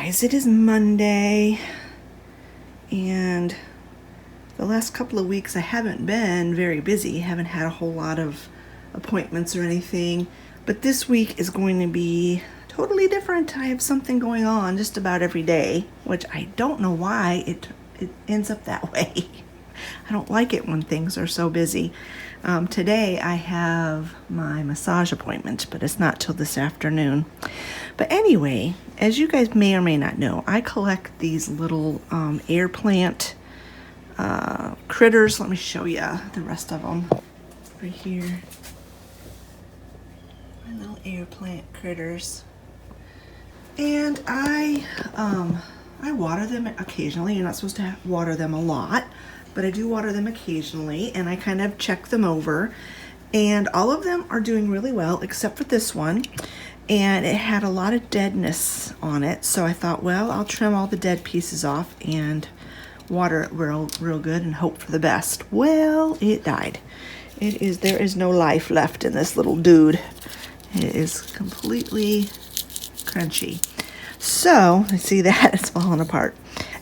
guys, it is Monday, and the last couple of weeks I haven't been very busy. Haven't had a whole lot of appointments or anything, but this week is going to be totally different. I have something going on just about every day, which I don't know why it ends up that way. I don't like it when things are so busy. Today I have my massage appointment, but it's not till this afternoon. But anyway, as you guys may or may not know, I collect these little air plant critters. Let me show you the rest of them right here. My little air plant critters. And I water them occasionally. You're not supposed to water them a lot, but I do water them occasionally, and I kind of check them over. And all of them are doing really well, except for this one. And it had a lot of deadness on it, so I thought, well, I'll trim all the dead pieces off and water it real good and hope for the best. Well, it died. There is no life left in this little dude. It is completely crunchy. So, I see that it's falling apart.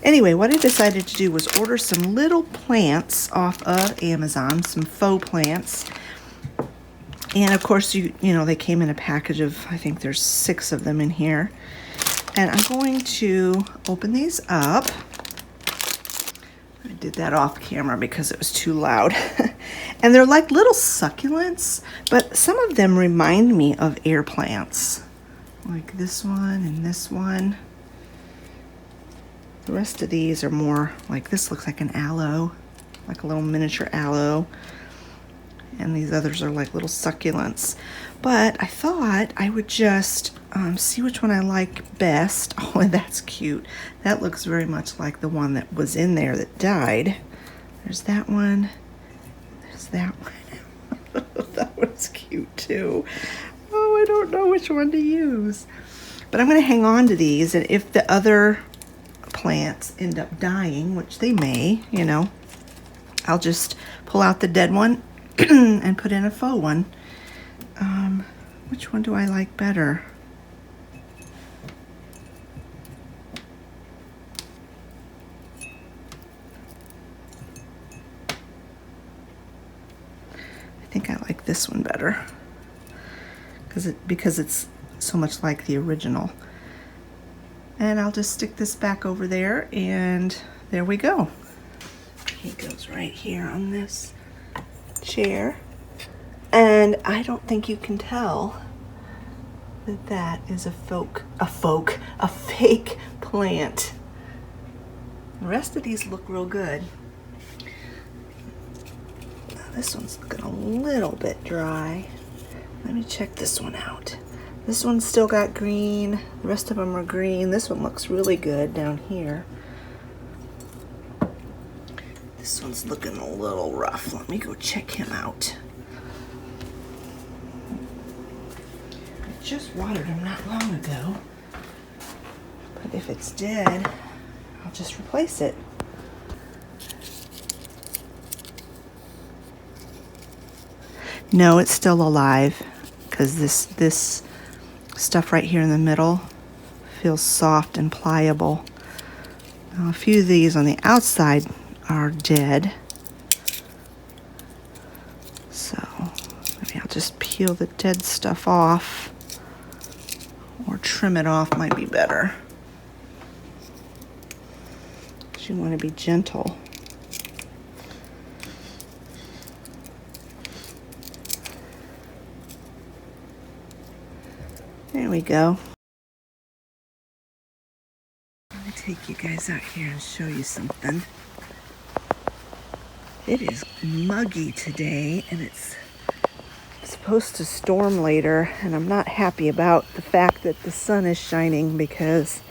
Anyway, what I decided to do was order some little plants off of Amazon, some faux plants. And of course, you know, they came in a package of, I think there's 6 of them in here. And I'm going to open these up. I did that off camera because it was too loud. And they're like little succulents, but some of them remind me of air plants. Like this one and this one. The rest of these are more like, this looks like an aloe, like a little miniature aloe. And these others are like little succulents. But I thought I would just see which one I like best. Oh, and that's cute. That looks very much like the one that was in there that died. There's that one. There's that one. That one's cute too. Oh, I don't know which one to use. But I'm going to hang on to these, and if the other plants end up dying, which they may, you know, I'll just pull out the dead one and put in a faux one. Which one do I like better? I think I like this one better because it's so much like the original. And I'll just stick this back over there, and there we go. He goes right here on this chair. And I don't think you can tell that that is a fake plant. The rest of these look real good. Now this one's looking a little bit dry. Let me check this one out. This one's still got green. The rest of them are green. This one looks really good down here. This one's looking a little rough. Let me go check him out. I just watered him not long ago. But if it's dead, I'll just replace it. No, it's still alive, because this stuff right here in the middle feels soft and pliable. Now, a few of these on the outside are dead, so maybe I'll just peel the dead stuff off, or trim it off might be better, because you want to be gentle. There we go. Let me take you guys out here and show you something. It is muggy today, and it's supposed to storm later, and I'm not happy about the fact that the sun is shining, because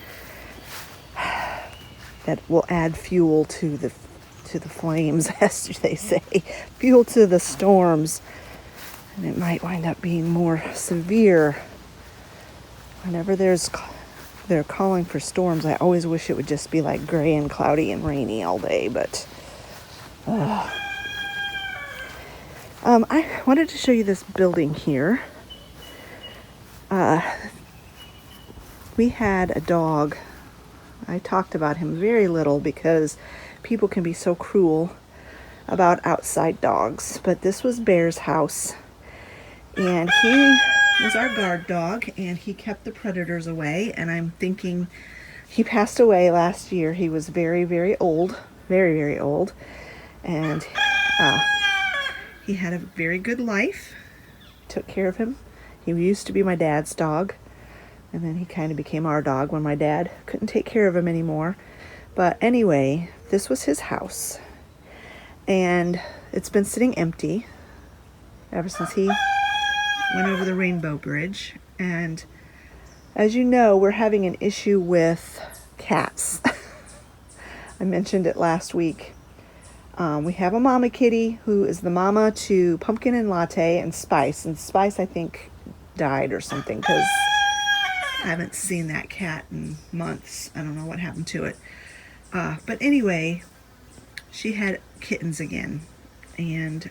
that will add fuel to the flames, as they say, fuel to the storms, and it might wind up being more severe. Whenever they're calling for storms, I always wish it would just be like gray and cloudy and rainy all day, but I wanted to show you this building here. We had a dog I talked about him very little because people can be so cruel about outside dogs. But this was Bear's house, and he was our guard dog, and he kept the predators away. And I'm thinking he passed away last year. He was very, very old, very, very old, and he had a very good life. Took care of him. He used to be my dad's dog, and then he kind of became our dog when my dad couldn't take care of him anymore. But anyway, this was his house, and it's been sitting empty ever since he went over the Rainbow Bridge. And as you know, we're having an issue with cats. I mentioned it last week. We have a mama kitty who is the mama to Pumpkin and Latte and Spice. And Spice, I think, died or something, because I haven't seen that cat in months. I don't know what happened to it. But anyway, she had kittens again. And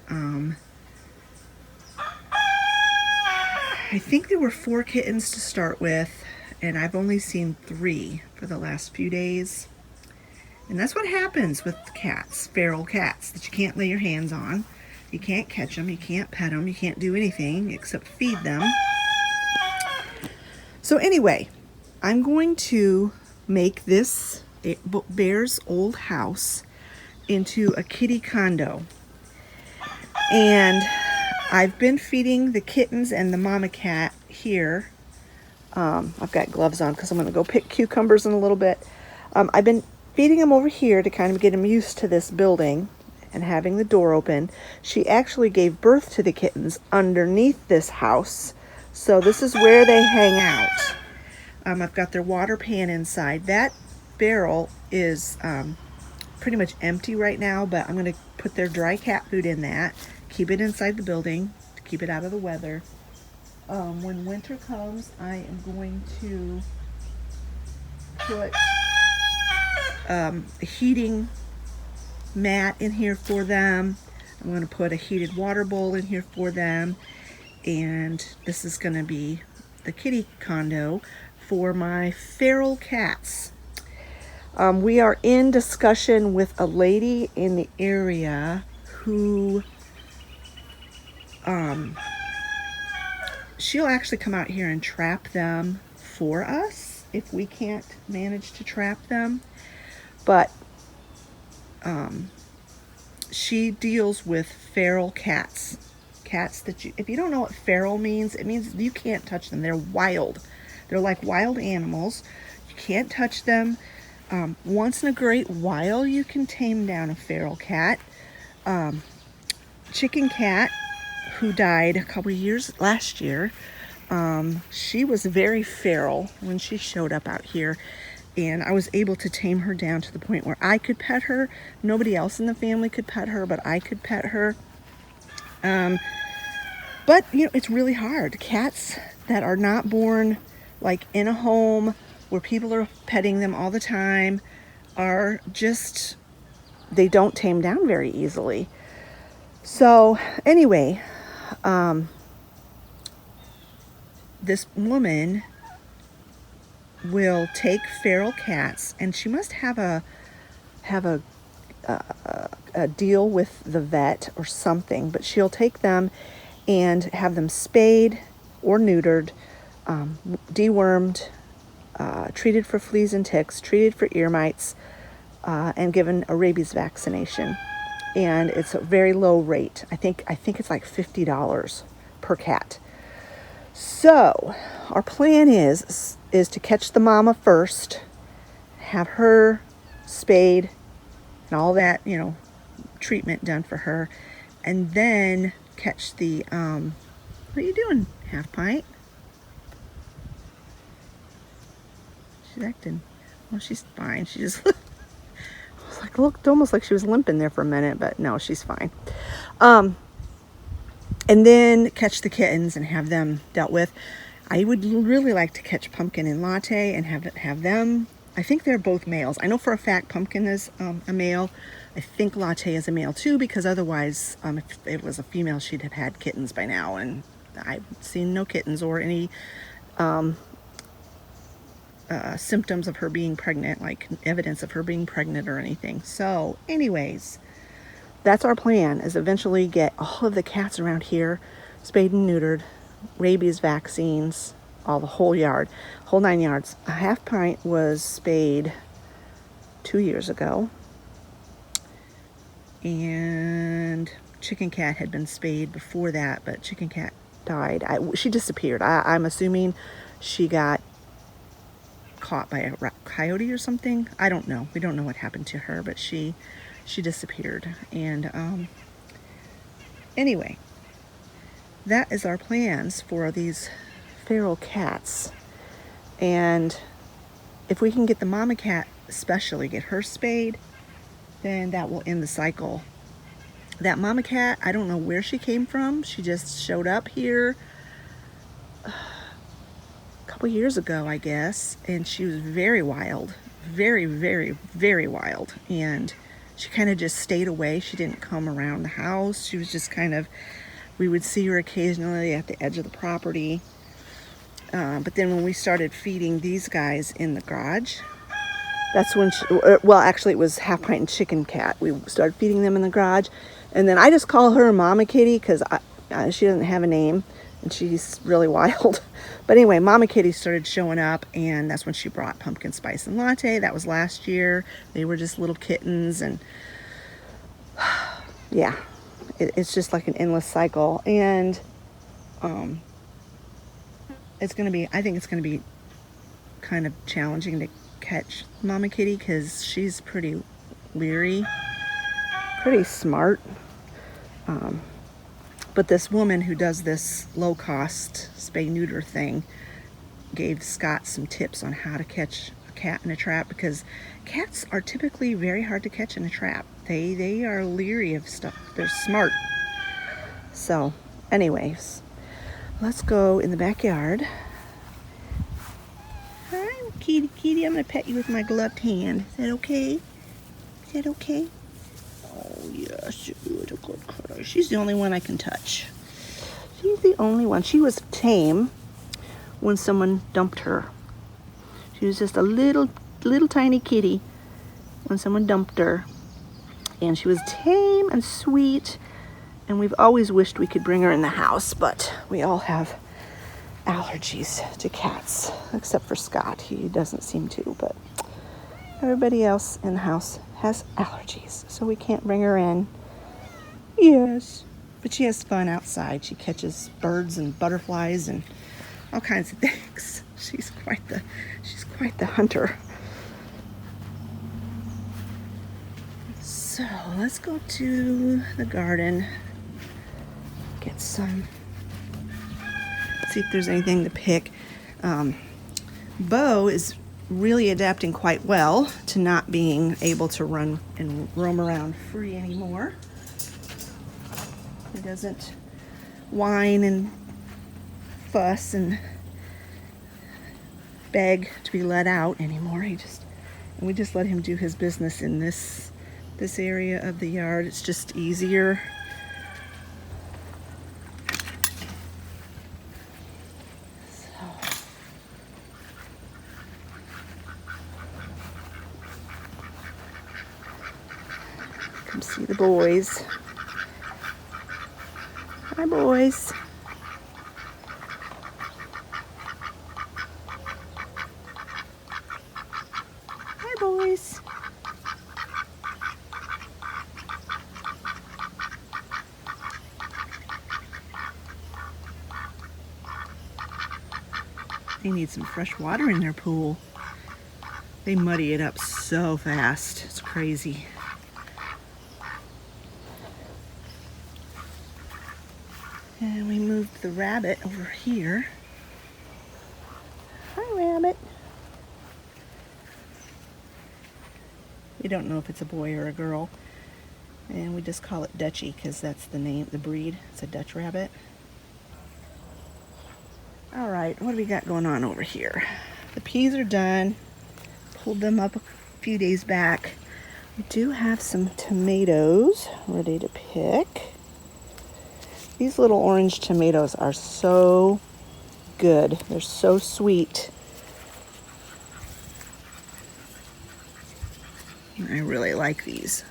I think there were 4 kittens to start with, and I've only seen 3 for the last few days. And that's what happens with cats, feral cats, that you can't lay your hands on. You can't catch them, you can't pet them, you can't do anything except feed them. So anyway, I'm going to make this Bear's old house into a kitty condo. And I've been feeding the kittens and the mama cat here. I've got gloves on because I'm going to go pick cucumbers in a little bit. I've been feeding them over here to kind of get them used to this building and having the door open. She actually gave birth to the kittens underneath this house, so this is where they hang out. I've got their water pan inside. That barrel is pretty much empty right now, but I'm going to put their dry cat food in that, keep it inside the building to keep it out of the weather. When winter comes, I am going to put a heating mat in here for them. I'm going to put a heated water bowl in here for them, and this is going to be the kitty condo for my feral cats. We are in discussion with a lady in the area who she'll actually come out here and trap them for us if we can't manage to trap them. But she deals with feral cats. Cats that if you don't know what feral means, it means you can't touch them. They're wild. They're like wild animals. You can't touch them. Once in a great while, you can tame down a feral cat. Chicken Cat, who died a couple years last year, she was very feral when she showed up out here. And I was able to tame her down to the point where I could pet her. Nobody else in the family could pet her, but I could pet her. But, you know, it's really hard. Cats that are not born, like, in a home where people are petting them all the time are just, they don't tame down very easily. So, anyway, this woman will take feral cats, and she must have a deal with the vet or something, but she'll take them and have them spayed or neutered, dewormed, treated for fleas and ticks, treated for ear mites, and given a rabies vaccination. And it's a very low rate. I think it's like $50 per cat. So our plan is to catch the mama first, have her spayed and all that, you know, treatment done for her, and then catch the what are you doing, Half Pint? She's acting, well, she's fine. She just looked almost like she was limping there for a minute, but no, she's fine. And then catch the kittens and have them dealt with. I would really like to catch Pumpkin and Latte and have them. I think they're both males. I know for a fact Pumpkin is a male. I think Latte is a male too, because otherwise, if it was a female, she'd have had kittens by now. And I've seen no kittens or any symptoms of her being pregnant, like evidence of her being pregnant or anything. So anyways, that's our plan, is eventually get all of the cats around here spayed and neutered, rabies vaccines, all the whole yard, whole 9 yards. A Half Pint was spayed 2 years ago, and Chicken Cat had been spayed before that, but Chicken Cat died. She disappeared. I'm assuming she got caught by a coyote or something. I don't know. We don't know what happened to her, but she disappeared. And anyway, that is our plans for these feral cats. And if we can get the mama cat, especially get her spayed, then that will end the cycle. That mama cat, I don't know where she came from. She just showed up here couple years ago, I guess, and she was very wild, very, very, very wild. And she kind of just stayed away. She didn't come around the house. She was just kind of, we would see her occasionally at the edge of the property. But then when we started feeding these guys in the garage, that's when she, well, actually it was Half Pint and Chicken Cat. We started feeding them in the garage, and then I just call her Mama Kitty because she doesn't have a name, and she's really wild. But anyway, Mama Kitty started showing up, and that's when she brought Pumpkin Spice and Latte. That was last year. They were just little kittens, and yeah, it's just like an endless cycle. And it's going to be, I think it's going to be kind of challenging to catch Mama Kitty because she's pretty leery, pretty smart. But this woman who does this low-cost spay-neuter thing gave Scott some tips on how to catch a cat in a trap, because cats are typically very hard to catch in a trap. They are leery of stuff. They're smart. So, anyways, let's go in the backyard. Hi, kitty, kitty. I'm going to pet you with my gloved hand. Is that okay? Is that okay? Oh, yes, you're a good cuddler. She's the only one I can touch. She's the only one. She was tame when someone dumped her. She was just a little tiny kitty when someone dumped her. And she was tame and sweet. And we've always wished we could bring her in the house, but we all have allergies to cats, except for Scott. He doesn't seem to, but everybody else in the house has allergies, so we can't bring her in. Yes, but she has fun outside. She catches birds and butterflies and all kinds of things. She's quite the hunter. So let's go to the garden, get some, see if there's anything to pick. Bo is really adapting quite well to not being able to run and roam around free anymore. He doesn't whine and fuss and beg to be let out anymore. We just let him do his business in this area of the yard. It's just easier. Come see the boys. Hi, boys. Hi, boys. They need some fresh water in their pool. They muddy it up so fast. It's crazy. And we moved the rabbit over here. Hi, rabbit. We don't know if it's a boy or a girl. And we just call it Dutchie because that's the name, the breed. It's a Dutch rabbit. All right, what do we got going on over here? The peas are done. Pulled them up a few days back. We do have some tomatoes ready to pick. These little orange tomatoes are so good. They're so sweet. I really like these.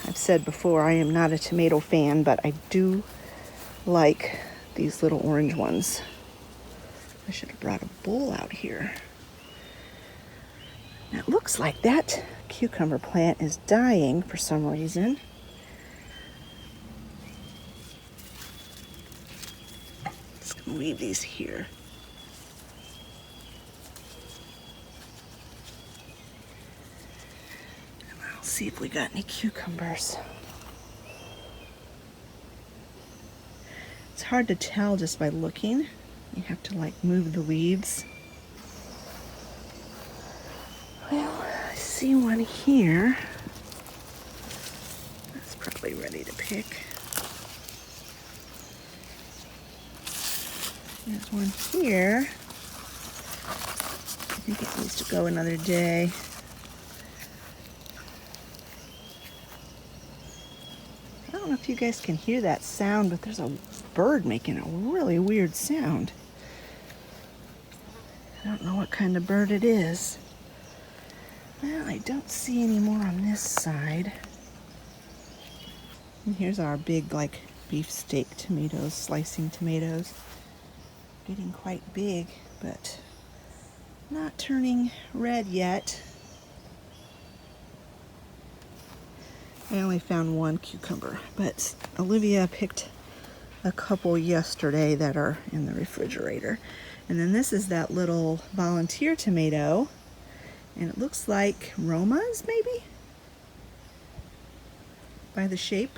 I've said before, I am not a tomato fan, but I do like these little orange ones. I should have brought a bowl out here. Now, it looks like that cucumber plant is dying for some reason. Just gonna leave these here. And I'll see if we got any cucumbers. It's hard to tell just by looking. You have to like move the leaves. Well, I see one here. That's probably ready to pick. There's one here. I think it needs to go another day. I don't know if you guys can hear that sound, but there's a bird making a really weird sound. I don't know what kind of bird it is. Well, I don't see any more on this side. And here's our big, like, beefsteak tomatoes, slicing tomatoes. Getting quite big, but not turning red yet. I only found one cucumber, but Olivia picked a couple yesterday that are in the refrigerator. And then this is that little volunteer tomato, and it looks like Roma's, maybe? By the shape.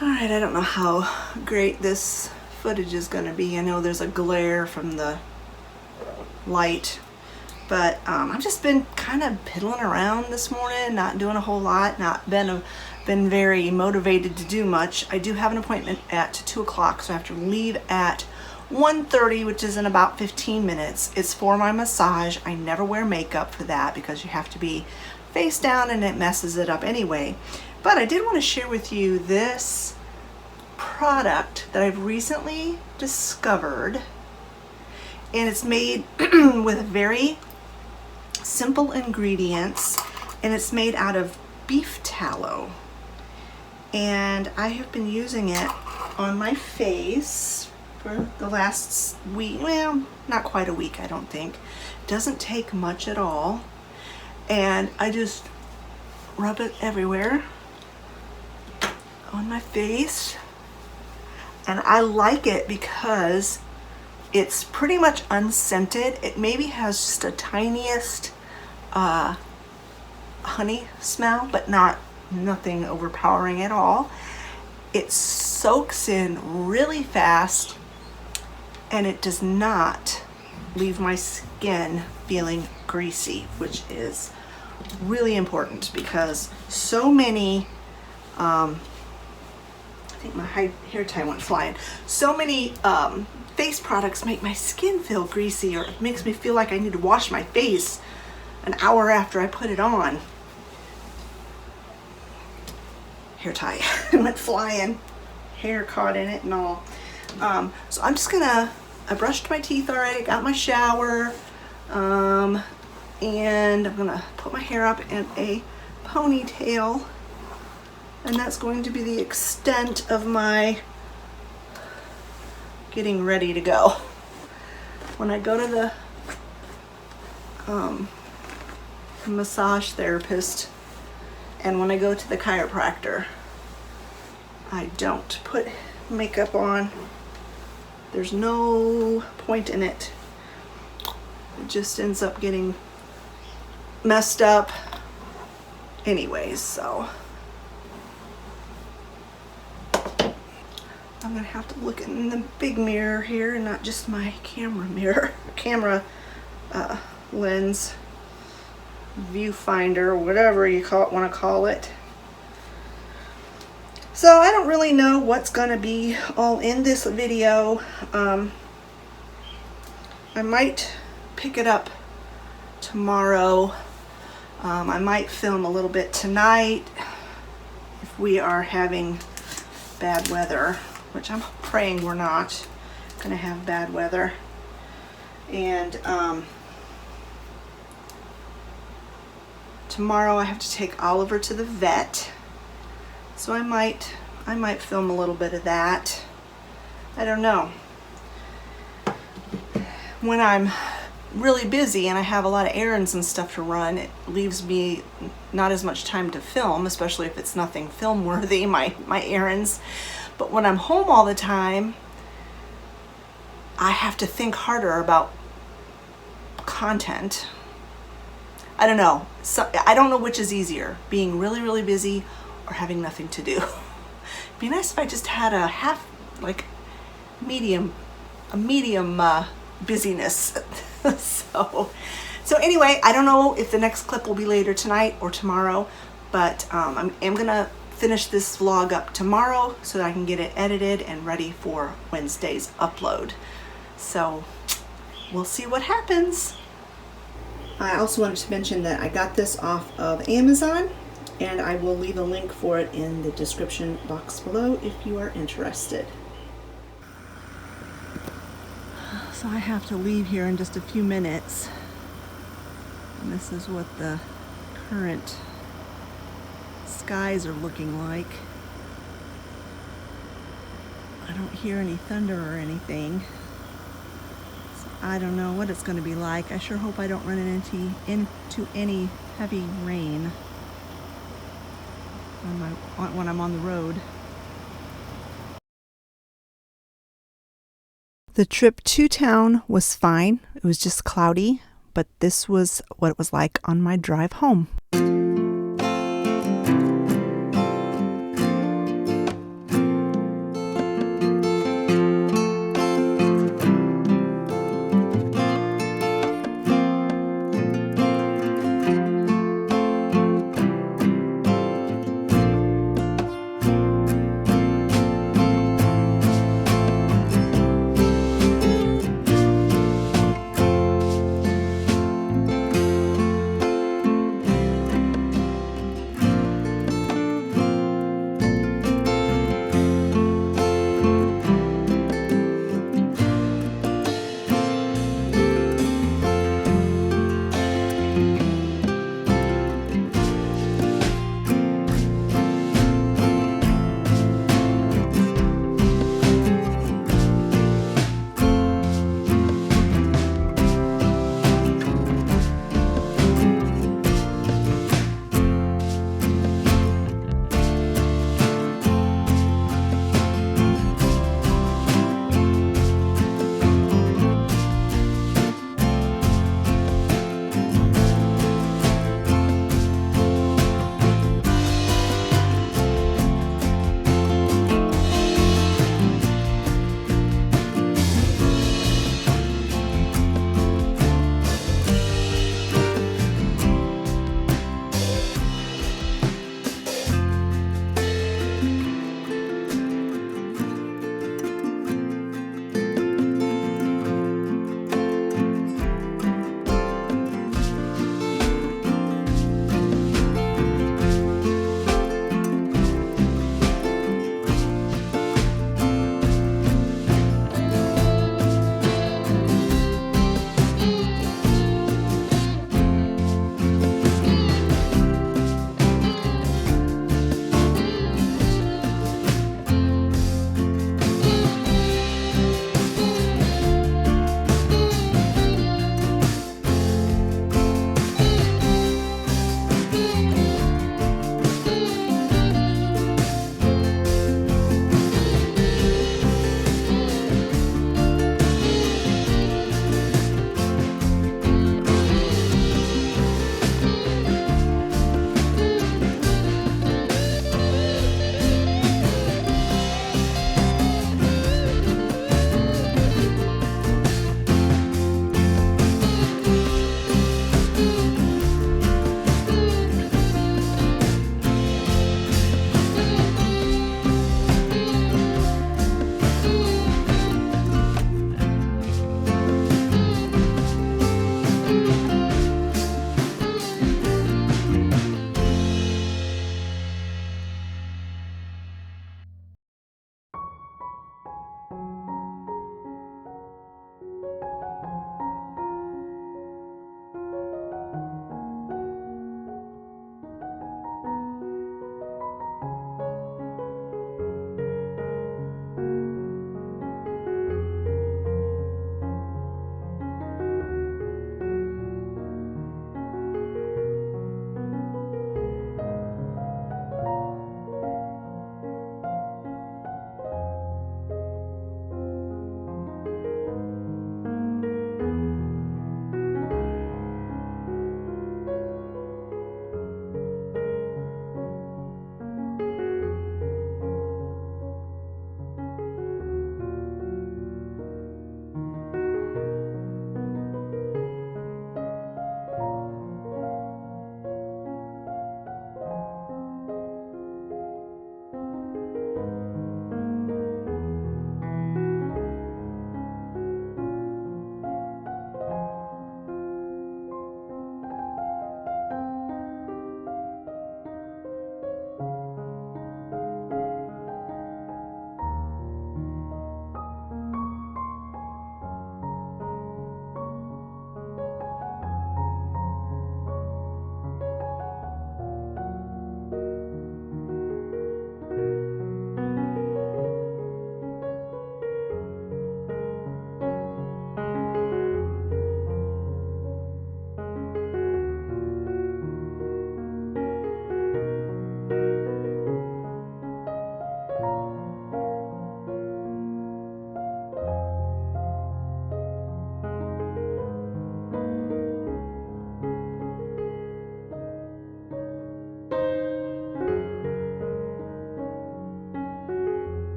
All right, I don't know how great this footage is gonna be. I know there's a glare from the light, but I've just been kind of piddling around this morning, not doing a whole lot, not been very motivated to do much. I do have an appointment at 2 o'clock, so I have to leave at 1:30, which is in about 15 minutes. It's for my massage. I never wear makeup for that because you have to be face down and it messes it up anyway. But I did want to share with you this product that I've recently discovered, and it's made with very simple ingredients, and it's made out of beef tallow. And I have been using it on my face for the last week. Well, not quite a week, I don't think. It doesn't take much at all. And I just rub it everywhere on my face. And I like it because it's pretty much unscented. It maybe has just the tiniest honey smell, but nothing overpowering at all. It soaks in really fast, and it does not leave my skin feeling greasy, which is really important because so many I think my hair tie went flying. So many face products make my skin feel greasy, or it makes me feel like I need to wash my face an hour after I put it on. Hair tie went flying, hair caught in it and all. So I'm just gonna, I brushed my teeth already, got my shower, and I'm gonna put my hair up in a ponytail, and that's going to be the extent of my getting ready to go. When I go to the massage therapist and when I go to the chiropractor, I don't put makeup on. There's no point in it. It just ends up getting messed up anyways, so I'm gonna have to look in the big mirror here and not just my camera lens, viewfinder, whatever you want to call it. So I don't really know what's gonna be all in this video. I might pick it up tomorrow. I might film a little bit tonight if we are having bad weather, which I'm praying we're not gonna have bad weather. And tomorrow I have to take Oliver to the vet, so I might film a little bit of that. I don't know. When I'm really busy and I have a lot of errands and stuff to run, it leaves me not as much time to film, especially if it's nothing film worthy, my errands. But when I'm home all the time, I have to think harder about content. I don't know. So I don't know which is easier, being really, really busy or having nothing to do. It'd be nice if I just had a medium busyness. So anyway, I don't know if the next clip will be later tonight or tomorrow, but I am gonna finish this vlog up tomorrow so that I can get it edited and ready for Wednesday's upload. So we'll see what happens. I also wanted to mention that I got this off of Amazon, and I will leave a link for it in the description box below if you are interested. So I have to leave here in just a few minutes, and this is what the current skies are looking like. I don't hear any thunder or anything, so I don't know what it's going to be like. I sure hope I don't run into any heavy rain when I'm on the road. The trip to town was fine. It was just cloudy, but this was what it was like on my drive home.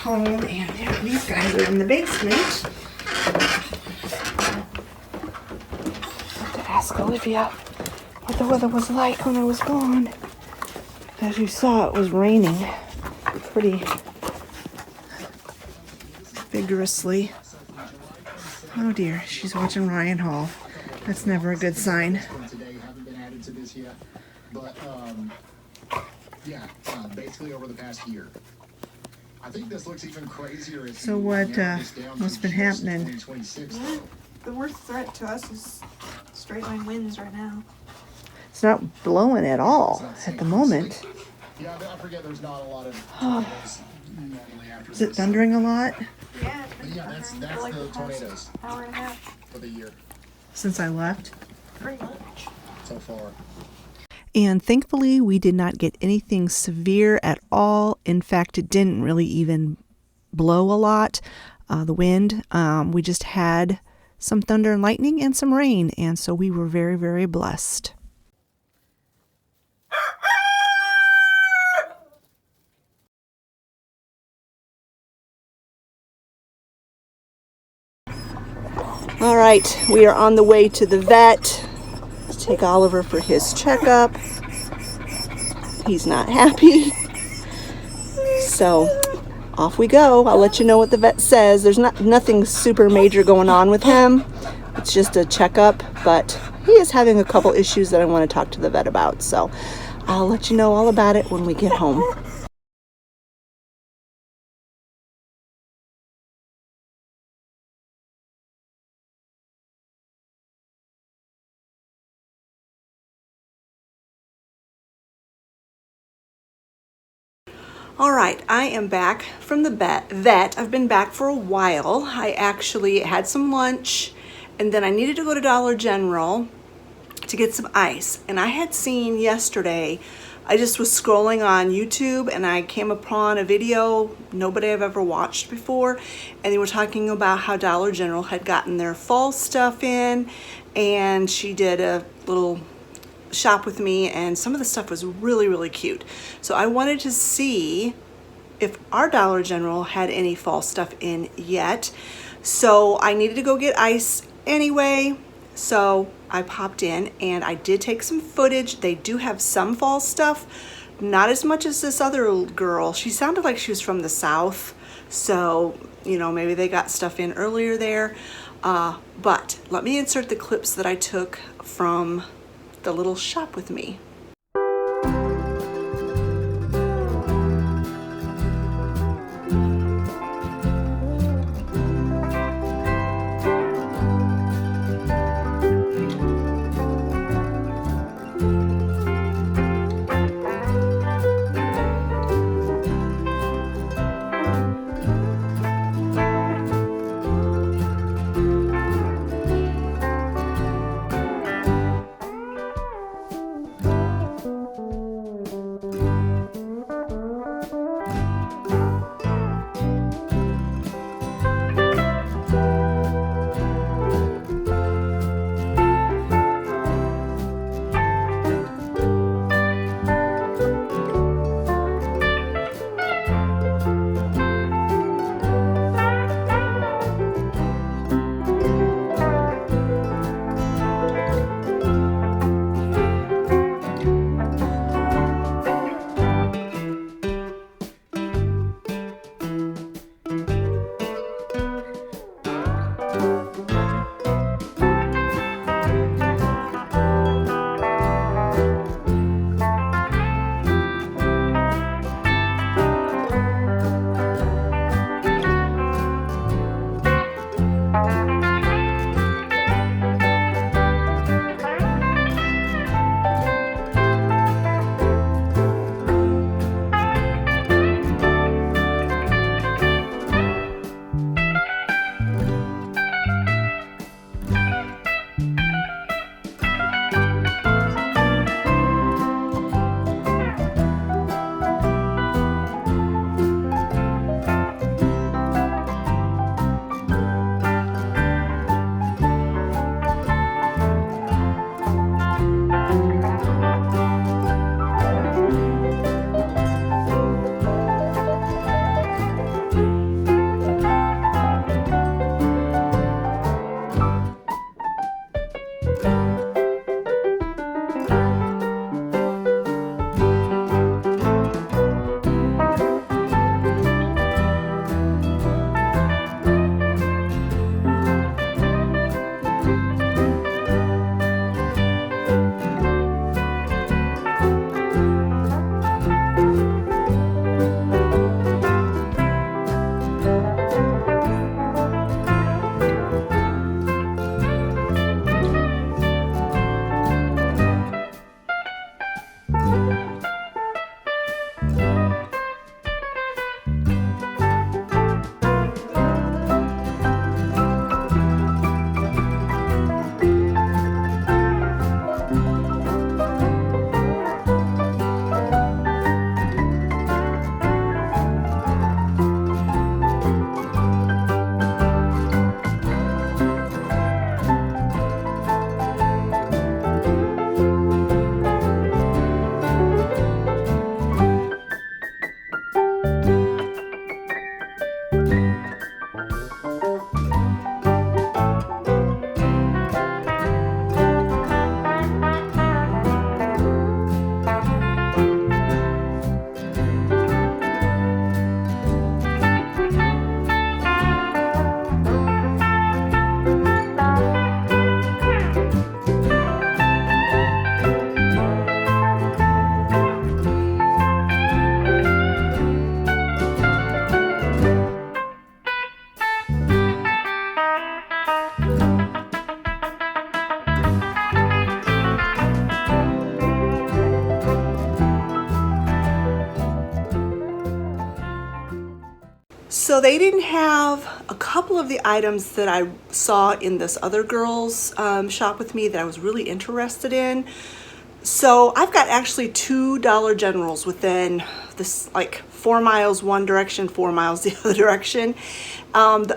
home, and these guys are in the basement. I have to ask Olivia what the weather was like when I was gone. As you saw, it was raining pretty vigorously. Oh dear, she's watching Ryan Hall. That's never a good sign. Basically over the past year. I think this looks even crazier. So what's been happening? Yeah, the worst threat to us is straight line winds right now. It's not blowing at all at the moment. Yeah, I forget there's not a lot of tornadoes normally after Is it thundering a lot? Yeah, it's been that's thundering for like the the past tornadoes hour and a half. for the year Since I left? Pretty much. so far. And thankfully, we did not get anything severe at all. In fact, it didn't really even blow a lot, the wind. We just had some thunder and lightning and some rain. And so we were very, very blessed. All right, we are on the way to the vet. Let's take Oliver for his checkup. He's not happy. So off we go. I'll let you know what the vet says. There's nothing super major going on with him. It's just a checkup, but he is having a couple issues that I want to talk to the vet about. So I'll let you know all about it when we get home. All right, I am back from the vet. I've been back for a while. I actually had some lunch, and then I needed to go to Dollar General to get some ice. And I had seen yesterday, I just was scrolling on YouTube and I came upon a video nobody I've ever watched before, and they were talking about how Dollar General had gotten their fall stuff in, and she did a little shop with me, and some of the stuff was really, really cute. So I wanted to see if our Dollar General had any fall stuff in yet. So I needed to go get ice anyway. So I popped in and I did take some footage. They do have some fall stuff, not as much as this other girl. She sounded like she was from the South. So, you know, maybe they got stuff in earlier there. But let me insert the clips that I took from the little shop with me. So they didn't have a couple of the items that I saw in this other girl's shop with me that I was really interested in. So I've got actually two Dollar Generals within this, like 4 miles one direction, 4 miles the other direction. The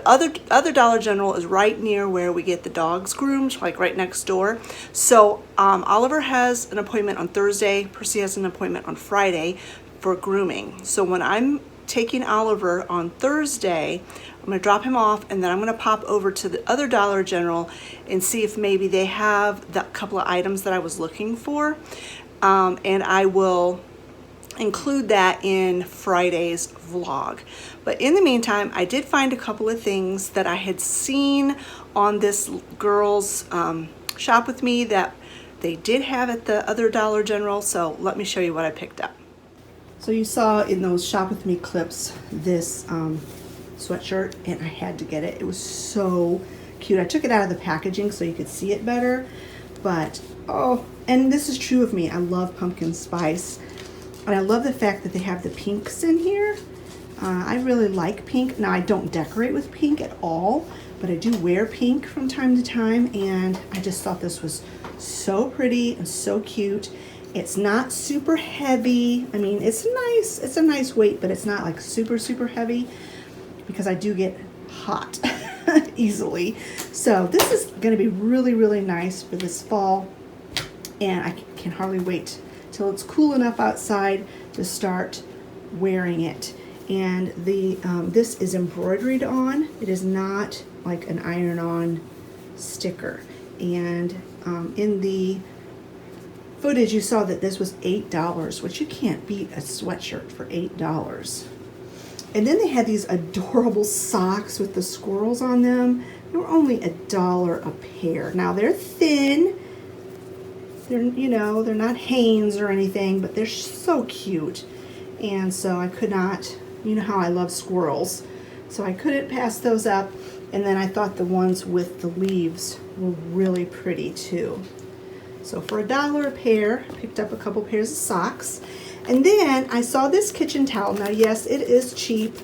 other Dollar General is right near where we get the dogs groomed, like right next door. So Oliver has an appointment on Thursday, Percy has an appointment on Friday for grooming. So when I'm taking Oliver on Thursday, I'm gonna drop him off, and then I'm gonna pop over to the other Dollar General and see if maybe they have the couple of items that I was looking for. And I will include that in Friday's vlog. But in the meantime, I did find a couple of things that I had seen on this girl's shop with me that they did have at the other Dollar General. So let me show you what I picked up. So you saw in those shop with me clips this sweatshirt, and I had to get it. It was so cute. I took it out of the packaging so you could see it better, but oh, and this is true of me. I love pumpkin spice, and I love the fact that they have the pinks in here. I really like pink. Now I don't decorate with pink at all, but I do wear pink from time to time, and I just thought this was so pretty and so cute. It's not super heavy. I mean, it's a nice weight, but it's not like super heavy, because I do get hot easily. So this is gonna be really nice for this fall, and I can hardly wait till it's cool enough outside to start wearing it. And the this is embroidered on. It is not like an iron-on sticker. And in the footage you saw that this was $8, which you can't beat a sweatshirt for $8. And then they had these adorable socks with the squirrels on them. They were only $1 a pair. Now they're thin. They're, you know, they're not Hanes or anything, but they're so cute. And so I could not, you know how I love squirrels, so I couldn't pass those up. And then I thought the ones with the leaves were really pretty too. So for $1 a pair, I picked up a couple pairs of socks. And then I saw this kitchen towel. Now yes, it is cheap.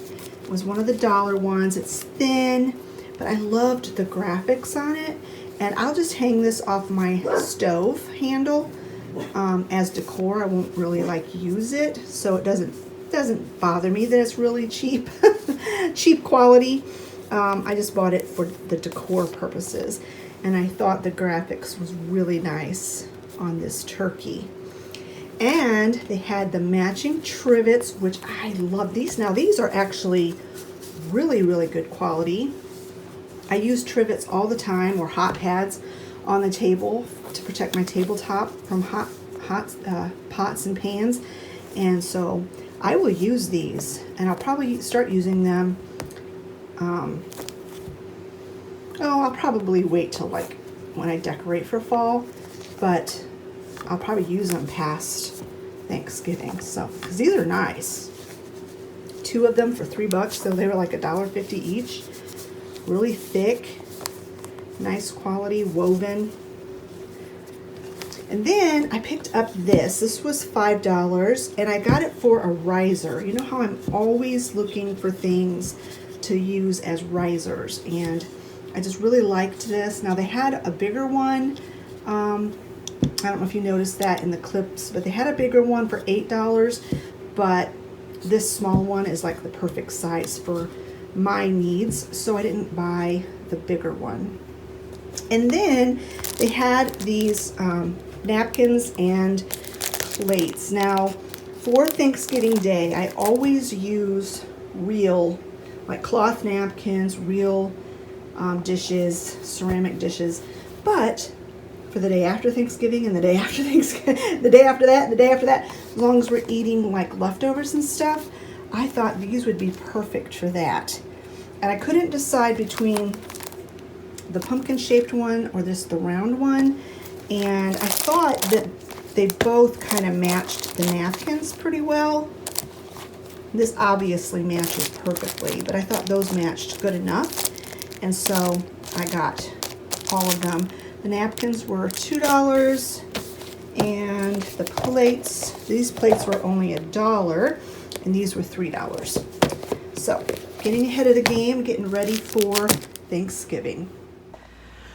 It was one of the dollar ones. It's thin, but I loved the graphics on it. And I'll just hang this off my stove handle as decor. I won't really like use it, so it doesn't bother me that it's really cheap, cheap quality. I just bought it for the decor purposes, and I thought the graphics was really nice on this turkey. And they had the matching trivets, which I love these. Now these are actually really good quality. I use trivets all the time, or hot pads on the table to protect my tabletop from hot pots and pans. And so I will use these, and I'll probably start using them. I'll probably wait till like when I decorate for fall, but I'll probably use them past Thanksgiving. So, because these are nice. 2 of them for $3, so they were like $1.50 each. Really thick, nice quality, woven. And then I picked up this. This was $5, and I got it for a riser. You know how I'm always looking for things to use as risers, and I just really liked this. Now they had a bigger one. I don't know if you noticed that in the clips, but they had a bigger one for $8, but this small one is like the perfect size for my needs, so I didn't buy the bigger one. And then they had these napkins and plates. Now for Thanksgiving Day, I always use real, like cloth napkins, real dishes, ceramic dishes. But for the day after Thanksgiving and the day after Thanksgiving, the day after that, and the day after that, as long as we're eating like leftovers and stuff, I thought these would be perfect for that. And I couldn't decide between the pumpkin shaped one or the round one. And I thought that they both kind of matched the napkins pretty well. This obviously matches perfectly, but I thought those matched good enough. And so I got all of them. The napkins were $2, and the plates, these plates were only $1, and these were $3. So getting ahead of the game, getting ready for Thanksgiving.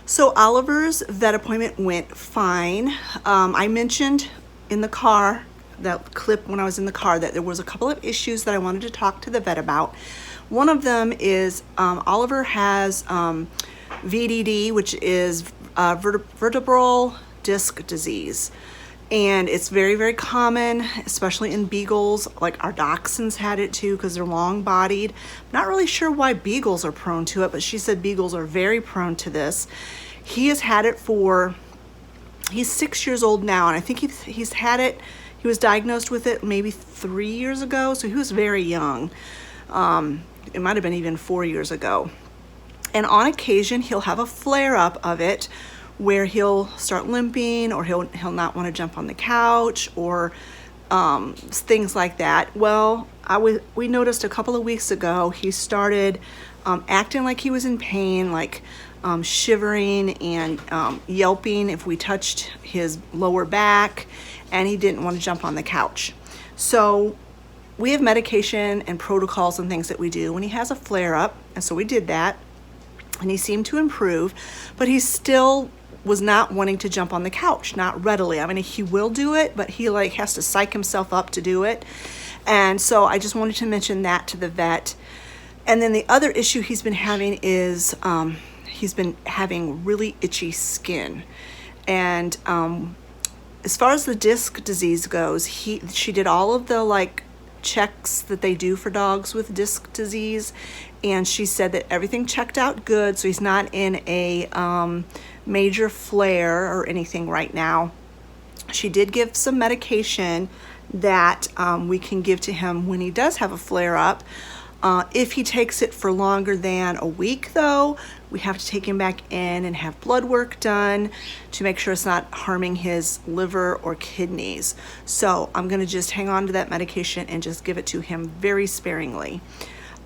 So Oliver's vet appointment went fine. I mentioned in the car, that clip when I was in the car, that there was a couple of issues that I wanted to talk to the vet about. One of them is Oliver has VDD, which is vertebral disc disease. And it's very, very common, especially in beagles. Like our dachshunds had it too because they're long-bodied. Not really sure why beagles are prone to it, but she said beagles are very prone to this. He has had it he's 6 years old now, and I think he's had it, he was diagnosed with it maybe 3 years ago, so he was very young. It might have been even 4 years ago. And on occasion, he'll have a flare-up of it, where he'll start limping, or he'll not want to jump on the couch, or things like that. Well, we noticed a couple of weeks ago he started acting like he was in pain, like shivering and yelping if we touched his lower back, and he didn't want to jump on the couch. So we have medication and protocols and things that we do when he has a flare-up, and so we did that, and he seemed to improve, but he still was not wanting to jump on the couch, not readily. I mean, he will do it, but he like has to psych himself up to do it. And so I just wanted to mention that to the vet. And then the other issue he's been having is he's been having really itchy skin. And as far as the disc disease goes, she did all of the like checks that they do for dogs with disc disease, and she said that everything checked out good, so he's not in a major flare or anything right now. She did give some medication that we can give to him when he does have a flare-up. If he takes it for longer than a week, though, we have to take him back in and have blood work done to make sure it's not harming his liver or kidneys. So I'm going to just hang on to that medication and just give it to him very sparingly.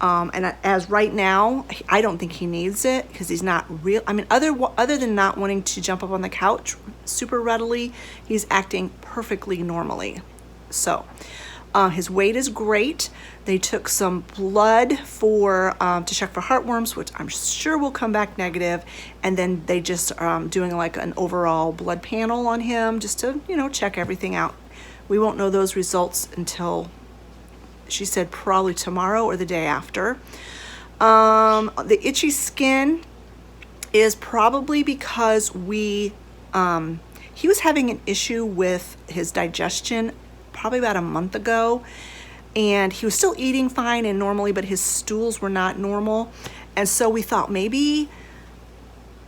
And as right now, I don't think he needs it because he's not real. I mean, other than not wanting to jump up on the couch super readily, he's acting perfectly normally. So his weight is great. They took some blood for to check for heartworms, which I'm sure will come back negative. And then they just doing like an overall blood panel on him just to, check everything out. We won't know those results until, she said, probably tomorrow or the day after. The itchy skin is probably because he was having an issue with his digestion probably about a month ago, and he was still eating fine and normally, but his stools were not normal. And so we thought maybe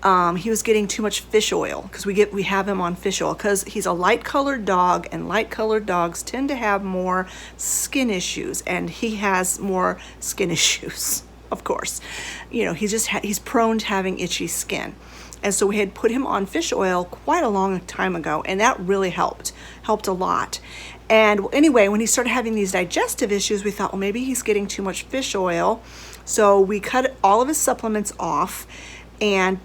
he was getting too much fish oil, because we have him on fish oil because he's a light colored dog, and light colored dogs tend to have more skin issues, and he has more skin issues, of course. He's prone to having itchy skin. And so we had put him on fish oil quite a long time ago, and that really helped a lot. And anyway, when he started having these digestive issues, we thought, well, maybe he's getting too much fish oil. So we cut all of his supplements off and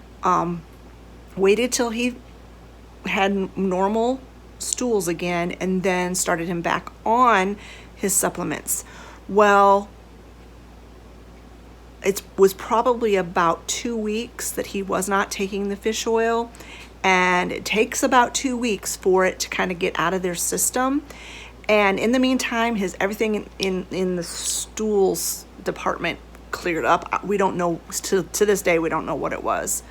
waited till he had normal stools again, and then started him back on his supplements. Well, it was probably about 2 weeks that he was not taking the fish oil, and it takes about 2 weeks for it to kind of get out of their system. And in the meantime, everything in the stools department cleared up. We don't know, to this day, we don't know what it was.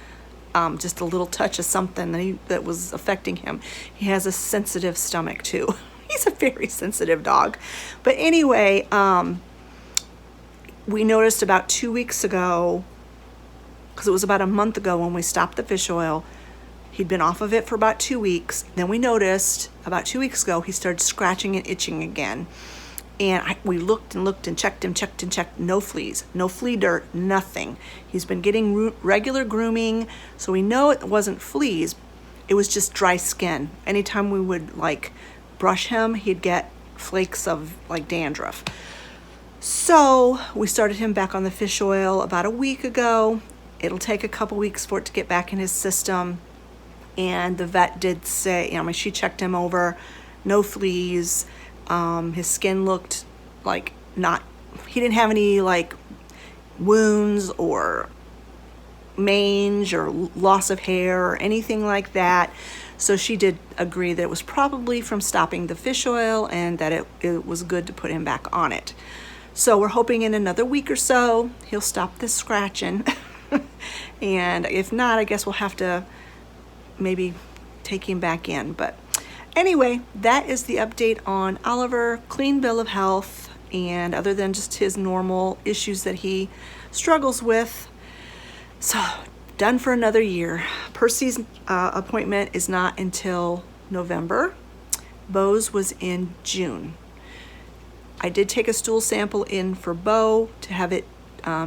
Just a little touch of something that was affecting him. He has a sensitive stomach too. He's a very sensitive dog. But anyway, we noticed about 2 weeks ago, because it was about a month ago when we stopped the fish oil, he'd been off of it for about 2 weeks. Then we noticed about 2 weeks ago, he started scratching and itching again. And we looked and checked, no fleas, no flea dirt, nothing. He's been getting regular grooming, so we know it wasn't fleas. It was just dry skin. Anytime we would brush him, he'd get flakes of dandruff. So we started him back on the fish oil about a week ago. It'll take a couple weeks for it to get back in his system. And the vet did say, she checked him over, no fleas. His skin looked he didn't have any wounds or mange or loss of hair or anything like that. So she did agree that it was probably from stopping the fish oil and that it was good to put him back on it. So we're hoping in another week or so he'll stop this scratching. And if not, I guess we'll have to maybe take him back in. But anyway, that is the update on Oliver. Clean bill of health, and other than just his normal issues that he struggles with. So done for another year. Percy's appointment is not until November. Beau's was in June. I did take a stool sample in for Beau to have it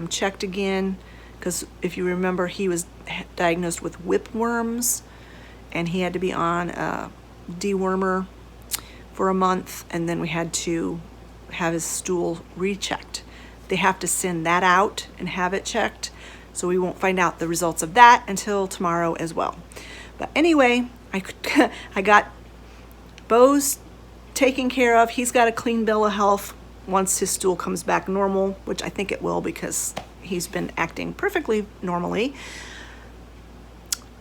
checked again, because if you remember, he was diagnosed with whipworms and he had to be on a dewormer for a month, and then we had to have his stool rechecked. They have to send that out and have it checked, so we won't find out the results of that until tomorrow as well. But anyway, I got Beau's taken care of. He's got a clean bill of health once his stool comes back normal, which I think it will because he's been acting perfectly normally.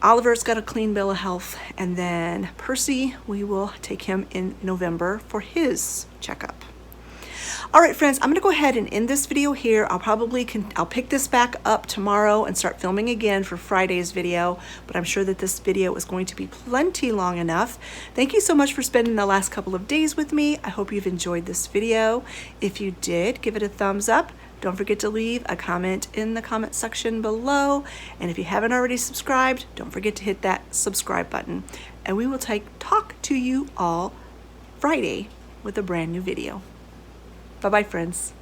Oliver's got a clean bill of health, and then Percy, we will take him in November for his checkup. All right, friends, I'm gonna go ahead and end this video here. I'll pick this back up tomorrow and start filming again for Friday's video, but I'm sure that this video is going to be plenty long enough. Thank you so much for spending the last couple of days with me. I hope you've enjoyed this video. If you did, give it a thumbs up. Don't forget to leave a comment in the comment section below. And if you haven't already subscribed, don't forget to hit that subscribe button. And we will talk to you all Friday with a brand new video. Bye-bye, friends.